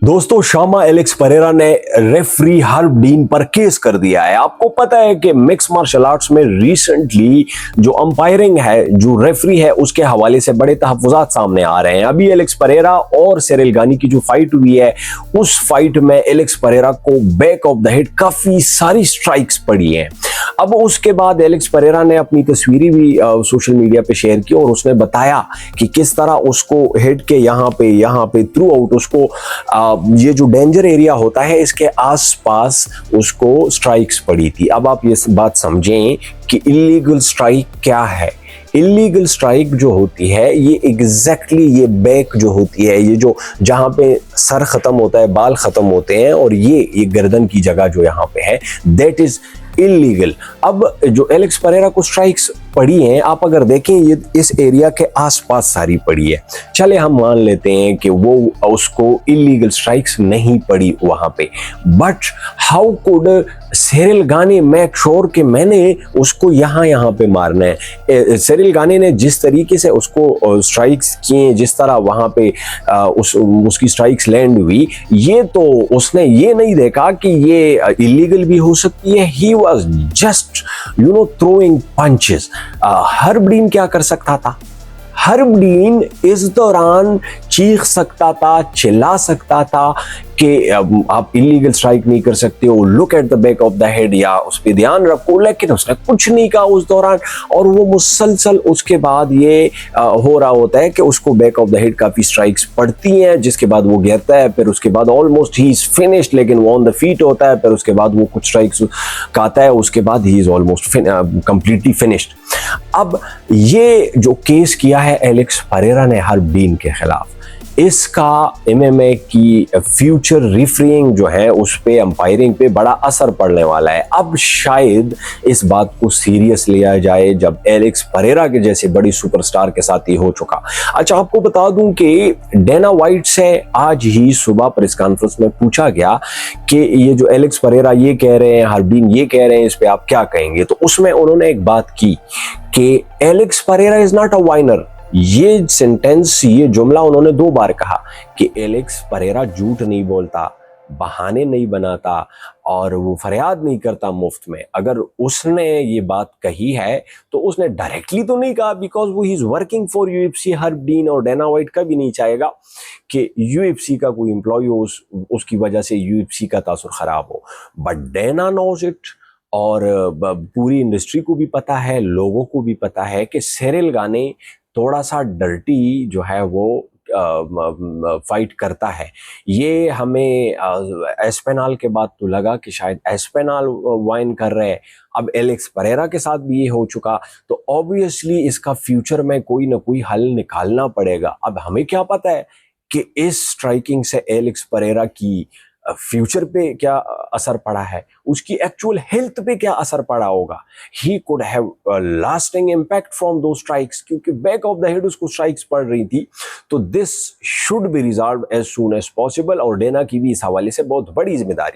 दोस्तों शामा Alex Pereira ने referee herb dean पर केस कर दिया है। आपको पता है कि मिक्स मार्शल आर्ट्स में रिसेंटली जो अंपायरिंग है, जो रेफरी है, उसके हवाले से बड़े तहफ्फुज़ात सामने आ रहे हैं। अभी एलेक्स परेरा और सिरिल गानी की जो फाइट हुई है, उस फाइट में एलेक्स परेरा को बैक ऑफ द हेड काफी सारी स्ट्राइक्स पड़ी हैं। अब उसके बाद एलेक्स परेरा ने अपनी तस्वीरें भी सोशल मीडिया पे शेयर की और उसने बताया कि किस तरह उसको हेड के यहाँ पे थ्रू आउट उसको ये जो डेंजर एरिया होता है इसके आसपास उसको स्ट्राइक्स पड़ी थी। अब आप ये बात समझें कि इलीगल स्ट्राइक क्या है। इलीगल स्ट्राइक जो होती है ये एग्जैक्टली ये बैक जो होती है, ये जो जहां पे सर खत्म होता है, बाल खत्म होते हैं और ये गर्दन की जगह जो यहाँ पे है, दैट इज इलीगल। अब जो एलेक्स परेरा को स्ट्राइक्स पड़ी हैं, आप अगर देखें ये इस एरिया के आसपास सारी पड़ी है। चले हम मान लेते हैं कि वो उसको इलीगल स्ट्राइक्स नहीं पड़ी वहां पे, बट हाउ कुड सिरिल गानी मेक श्योर कि मैंने उसको यहाँ पे मारना है। सिरिल गानी ने जिस तरीके से उसको स्ट्राइक्स किए, जिस तरह वहां पे उसकी स्ट्राइक्स लैंड हुई, ये तो उसने ये नहीं देखा कि ये इलीगल भी हो सकती है। He was just throwing punches. Herb dean क्या कर सकता था? हर्ब डीन इस दौरान चीख सकता था, चिल्ला सकता था कि आप इलीगल स्ट्राइक नहीं कर सकते हो, look at the back of the head, या उस पर ध्यान रखो, लेकिन उसने कुछ नहीं कहा उस दौरान। और वो मुसलसल उसके बाद ये हो रहा होता है कि उसको बैक ऑफ द हेड काफी स्ट्राइक्स पड़ती हैं, जिसके बाद वो गिरता है, फिर उसके बाद ऑलमोस्ट ही इज फिनिश्ड, लेकिन वो ऑन द फीट होता है, फिर उसके बाद वो कुछ स्ट्राइक्स खाता है, उसके बाद he is almost completely finished. अब ये जो केस किया है एलेक्स परेरा ने हर्ब डीन के खिलाफ, इसका एमएमए की फ्यूचर रेफरिंग जो है उस पे, अंपायरिंग पे बड़ा असर पड़ने वाला है। अब शायद इस बात को सीरियस लिया जाए जब एलेक्स परेरा के जैसे बड़ी सुपरस्टार के साथ ये हो चुका। अच्छा, आपको बता दूं कि डेना वाइट से आज ही सुबह प्रेस कॉन्फ्रेंस में पूछा गया कि ये जो एलेक्स परेरा ये कह रहे हैं, हर्ब डीन ये कह रहे हैं, इस पे आप क्या कहेंगे? तो उसमें उन्होंने एक बात की कि Alex Pereira is not a whiner. ये सेंटेंस, ये जुमला उन्होंने 2 बार कहा कि एलेक्स परेरा झूठ नहीं बोलता, बहाने नहीं बनाता और वो फरियाद नहीं करता मुफ्त में। अगर उसने ये बात कही है तो उसने डायरेक्टली तो नहीं कहा, बिकॉज वो he is working for UFC. Herb dean और डेना वाइट का भी नहीं चाहेगा कि यूएफसी का कोई एम्प्लॉय हो, उसकी वजह से यूएफसी का तासुर खराब हो। बट डेना नोज इट, और पूरी इंडस्ट्री को भी पता है, लोगों को भी पता है कि सिरिल गानी थोड़ा सा डर्टी जो है वो फाइट करता है। ये हमें एस्पेनाल के बाद तो लगा कि शायद एस्पेनाल वाइन कर रहे हैं, अब एलेक्स परेरा के साथ भी ये हो चुका, तो ऑब्वियसली इसका फ्यूचर में कोई ना कोई हल निकालना पड़ेगा। अब हमें क्या पता है कि इस स्ट्राइकिंग से एलेक्स परेरा की फ्यूचर पे क्या असर पड़ा है, उसकी एक्चुअल हेल्थ पे क्या असर पड़ा होगा। He could have lasting impact from दो स्ट्राइक्स, क्योंकि बैक ऑफ द हेड उसको स्ट्राइक्स पड़ रही थी। तो this should be resolve as soon as possible, और डेना की भी इस हवाले से बहुत बड़ी जिम्मेदारी है।